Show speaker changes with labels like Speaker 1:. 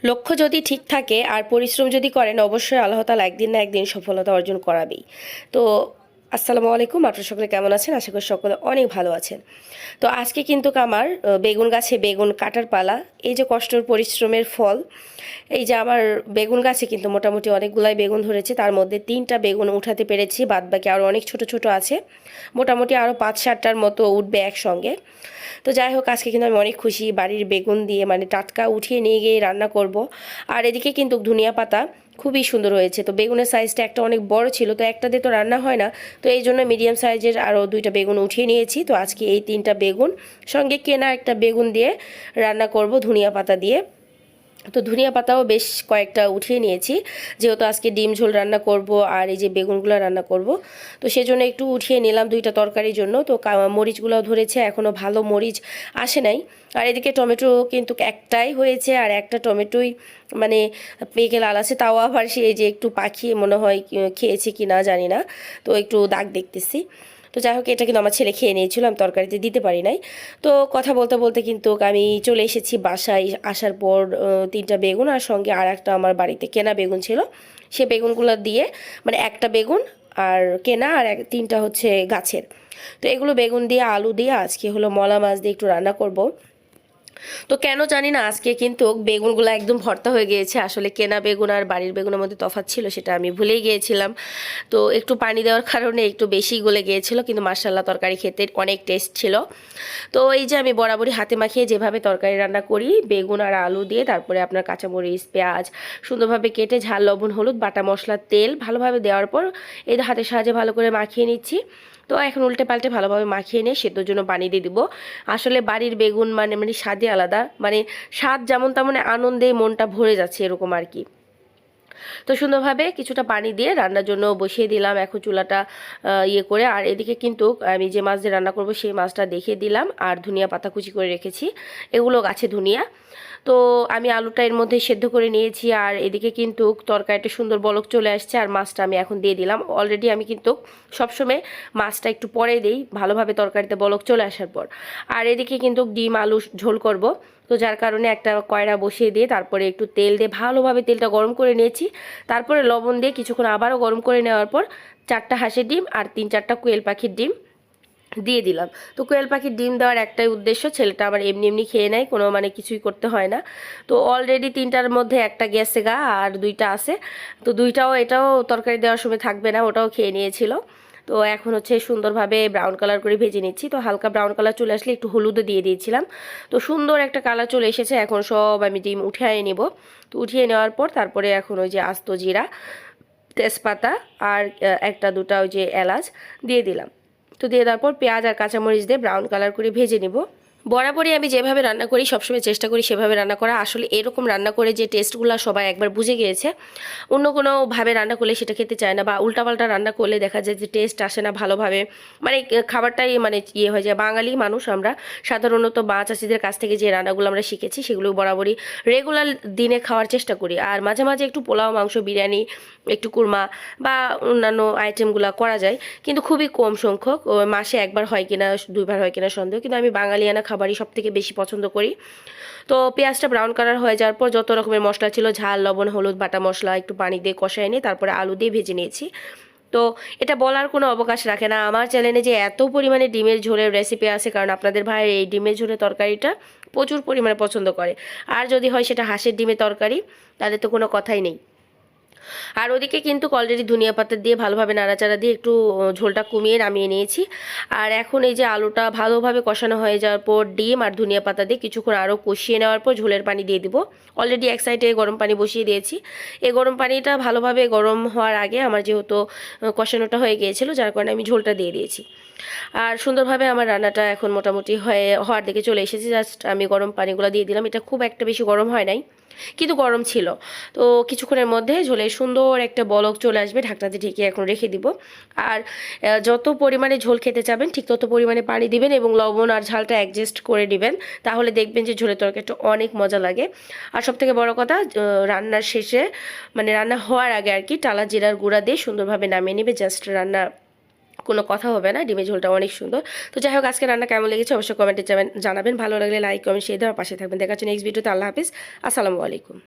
Speaker 1: লক্ষ্য যদি ঠিক থাকে আর পরিশ্রম যদি করেন অবশ্যই আল্লাহ তাআলা একদিন না একদিন সফলতা অর্জন করাবেই। তো আসসালামু আলাইকুম, আপনারা সকলে কেমন আছেন? আশা করি সকলে অনেক ভালো আছেন। তো আজকে কিন্তু আমার বেগুন গাছে বেগুন কাটার পালা। এই যে কষ্টের পরিশ্রমের ফল, এই যে আমার বেগুন গাছে কিন্তু মোটামুটি অনেকগুলাই বেগুন ধরেছে, তার মধ্যে 3টা বেগুন উঠাতে পেরেছি, বাদবাকি আরও অনেক ছোট ছোট আছে। মোটামুটি আরও 5-7টার মতো উঠবে একসঙ্গে। তো যাই হোক, আজকে কিন্তু আমি অনেক খুশি, বাড়ির বেগুন দিয়ে মানে টাটকা উঠিয়ে নিয়ে গিয়ে রান্না করব। আর এদিকে কিন্তু ধনিয়া পাতা খুবই সুন্দর হয়েছে। তো বেগুনের সাইজটা একটা অনেক বড় ছিল, তো একটা দিয়ে তো রান্না হয় না, তো এই জন্য মিডিয়াম সাইজের আরও 2টা বেগুন উঠিয়ে নিয়েছি। তো আজকে এই 3টা বেগুন সঙ্গে কেনা একটা বেগুন দিয়ে রান্না করব ধনিয়া পাতা দিয়ে। তো ধনিয়া পাতাও বেশ কয়েকটা উঠিয়ে নিয়েছি, যেহেতু আজকে ডিম ঝোল রান্না করব আর এই যে বেগুনগুলো রান্না করব, তো সেজন্য একটু উঠিয়ে নিলাম 2টা তরকারির জন্য। তো মরিচগুলোও ধরেছে, এখনও ভালো মরিচ আসে নাই। আর এদিকে টমেটো কিন্তু একটাই হয়েছে, আর একটা টমেটোই মানে পেকে লাল আছে, তাও আবার সে যে একটু পাখিয়ে মনে হয় খেয়েছে কি না জানি না, তো একটু দাগ দেখতেছি। তো যাই হোক, এটা কিন্তু আমার ছেলে খেয়ে নিয়েছিল, আমি তরকারিতে দিতে পারি নাই। তো কথা বলতে বলতে কিন্তু আমি চলে এসেছি বাসায়। আসার পর 3টা বেগুন আর সঙ্গে আর একটা আমার বাড়িতে কেনা বেগুন ছিল, সে বেগুনগুলো দিয়ে মানে একটা বেগুন আর কেনা আর 3টা হচ্ছে গাছের। তো এগুলো বেগুন দিয়ে আলু দিয়ে আজকে হলো মলা মাছ দিয়ে একটু রান্না করব। তো কেন জানি না আজকে কিন্তু বেগুনগুলো একদম ভর্তা হয়ে গিয়েছে। আসলে কেনা বেগুন আর বাড়ির বেগুনের মধ্যে তফাৎ ছিল, সেটা আমি ভুলেই গিয়েছিলাম। তো একটু পানি দেওয়ার কারণে একটু বেশি গলে গিয়েছিল, কিন্তু মাশাআল্লাহ তরকারি খেতে অনেক টেস্ট ছিল। তো এই যে আমি বরাবরই হাতে মাখিয়ে যেভাবে তরকারি রান্না করি বেগুন আর আলু দিয়ে, তারপরে আপনার কাঁচামরিচ পেঁয়াজ সুন্দরভাবে কেটে ঝাল লবণ হলুদ বাটা মশলা তেল ভালোভাবে দেওয়ার পর এই হাতের সাহায্যে ভালো করে মাখিয়ে নিচ্ছি। তো এখন উল্টে পাল্টে ভালোভাবে মাখিয়ে নিয়ে সেদ্ধর জন্য পানি দিয়ে দিব। আসলে বাড়ির বেগুন মানে মানে স্বাদই আলাদা, মানে স্বাদ যেমন তেমন আনন্দে মনটা ভরে যাচ্ছে এরকম আর কি। তো সুন্দরভাবে কিছুটা পানি দিয়ে রান্নার জন্য বসিয়ে দিলাম এখন চুলাটা ইয়ে করে। আর এদিকে কিন্তু আমি যে মাছ দিয়ে রান্না করব সেই মাছটা দেখিয়ে দিলাম, আর ধনিয়া পাতা কুচি করে রেখেছি, এগুলো গাছে ধনিয়া। তো আমি আলুটা এর মধ্যে সেদ্ধ করে নিয়েছি, আর এদিকে কিন্তু তরকারিটা সুন্দর বলক চলে আসছে, আর মাছটা আমি এখন দিয়ে দিলাম। অলরেডি আমি কিন্তু সবসময় মাছটা একটু পরে দিই ভালোভাবে তরকারিতে বলক চলে আসার পর। আর এদিকে কিন্তু ডিম আলু ঝোল করব, তো যার কারণে একটা কয়রা বসিয়ে দিয়ে তারপরে একটু তেল দিয়ে ভালোভাবে তেলটা গরম করে নিয়েছি। তারপরে লবণ দিয়ে কিছুক্ষণ আবারও গরম করে নেওয়ার পর 4টা হাঁসের ডিম আর 3-4টা কোয়েল পাখির ডিম দিয়ে দিলাম। তো কোয়েল পাখির ডিম দেওয়ার একটাই উদ্দেশ্য, ছেলেটা আবার এমনি এমনি খেয়ে নেয়, কোনো মানে কিছুই করতে হয় না। তো অলরেডি 3টার মধ্যে একটা গেছে গা, আর 2টা আছে। তো 2টাও এটাও তরকারি দেওয়ার সময় থাকবে না, ওটাও খেয়ে নিয়েছিল। তো এখন হচ্ছে সুন্দরভাবে ব্রাউন কালার করে ভেজে নিচ্ছি। তো হালকা ব্রাউন কালার চলে আসলে একটু হলুদও দিয়ে দিয়েছিলাম। তো সুন্দর একটা কালার চলে এসেছে, এখন সব আমি ডিম উঠিয়ে নেব। তো উঠিয়ে নেওয়ার পর তারপরে এখন ওই যে আস্ত জিরা তেজপাতা আর 1-2টা ওই যে এলাচ দিয়ে দিলাম। তো দিয়ে দেওয়ার পর পেঁয়াজ আর কাঁচামরিচ দিয়ে ব্রাউন কালার করে ভেজে নেব। বরাবরই আমি যেভাবে রান্না করি সবসময় চেষ্টা করি সেভাবে রান্না করা। আসলে এরকম রান্না করে যে টেস্টগুলো সবাই একবার বুঝে গিয়েছে, অন্য কোনোভাবে রান্না করলে সেটা খেতে চায় না, বা উল্টাপাল্টা রান্না করলে দেখা যায় যে টেস্ট আসে না ভালোভাবে, মানে খাবারটাই মানে ইয়ে হয়ে যায়। বাঙালি মানুষ আমরা সাধারণত মা চাষিদের কাছ থেকে যে রান্নাগুলো আমরা শিখেছি সেগুলো বরাবরই রেগুলার দিনে খাওয়ার চেষ্টা করি। আর মাঝে মাঝে একটু পোলাও মাংস বিরিয়ানি একটু কুরমা বা অন্যান্য আইটেমগুলো করা যায়, কিন্তু খুবই কম সংখ্যক, মাসে একবার হয় কিনা 2বার হয় কিনা সন্দেহ। কিন্তু আমি বাঙালিয়ানা খাবারই সব থেকে বেশি পছন্দ করি। তো পেঁয়াজটা ব্রাউন কালার হয়ে যাওয়ার পর যত রকমের মশলা ছিল ঝাল লবণ হলুদ বাটা মশলা একটু পানি দিয়ে কষায় নিয়ে তারপরে আলু দিয়ে ভেজে নিয়েছি। তো এটা বলার কোনো অবকাশ রাখে না আমার চ্যানেলে যে এত পরিমাণে ডিমের ঝোলের রেসিপি আছে, কারণ আপনাদের ভাই এই ডিমের ঝোলের তরকারিটা প্রচুর পরিমাণে পছন্দ করে। আর যদি হয় সেটা হাঁসের ডিমের তরকারি, তাহলে তো কোনো কথাই নেই। আর ওদিকে কিন্তু অলরেডি ধনিয়া পাতা দিয়ে ভালোভাবে নাড়াচাড়া দিয়ে একটু ঝোলটা কমিয়ে নামিয়ে নিয়েছি। আর এখন এই যে আলুটা ভালোভাবে কষানো হয়ে যাওয়ার পর ডিম আর ধনিয়া পাতা দিয়ে কিছুক্ষণ আরও কষিয়ে নেওয়ার পর ঝোলের পানি দিয়ে দিব। অলরেডি এক সাইডে গরম পানি বসিয়ে দিয়েছি। এই গরম পানিটা ভালোভাবে গরম হওয়ার আগে আমার যেহেতু কষানোটা হয়ে গিয়েছিল, যার কারণে আমি ঝোলটা দিয়ে দিয়েছি। আর সুন্দরভাবে আমার রান্নাটা এখন মোটামুটি হওয়ার দিকে চলে এসেছে। জাস্ট আমি গরম পানিগুলো দিয়ে দিলাম, এটা খুব একটা বেশি গরম হয় নাই, কিন্তু গরম ছিল। তো কিছুক্ষণের মধ্যে ঝোলে সুন্দর একটা বলক চলে আসবে, ঢাকনাতে ঢেকে এখন রেখে দিব। আর যত পরিমাণে ঝোল খেতে চাবেন ঠিক তত পরিমাণে পানি দিবেন এবং লবণ আর ঝালটা অ্যাডজাস্ট করে দিবেন, তাহলে দেখবেন যে ঝোলের তরকারিটা অনেক মজা লাগে। আর সবথেকে বড় কথা, রান্নার শেষে মানে রান্না হওয়ার আগে আর কি টালা জিরার গুঁড়া দিয়ে সুন্দরভাবে নামিয়ে নেবে, জাস্ট রান্না কোনো কথা হবে না। ডিমের ঝোলটা অনেক সুন্দর। তো যাই হোক, আজকে রান্না কেমন লেগেছে অবশ্যই কমেন্টে জানাবেন। ভালো লাগলে লাইক কমেন্ট শেয়ার দেওয়ার পাশে থাকবেন। দেখা হচ্ছে নেক্সট ভিডিওতে। আল্লাহ হাফিজ, আসসালামু আলাইকুম।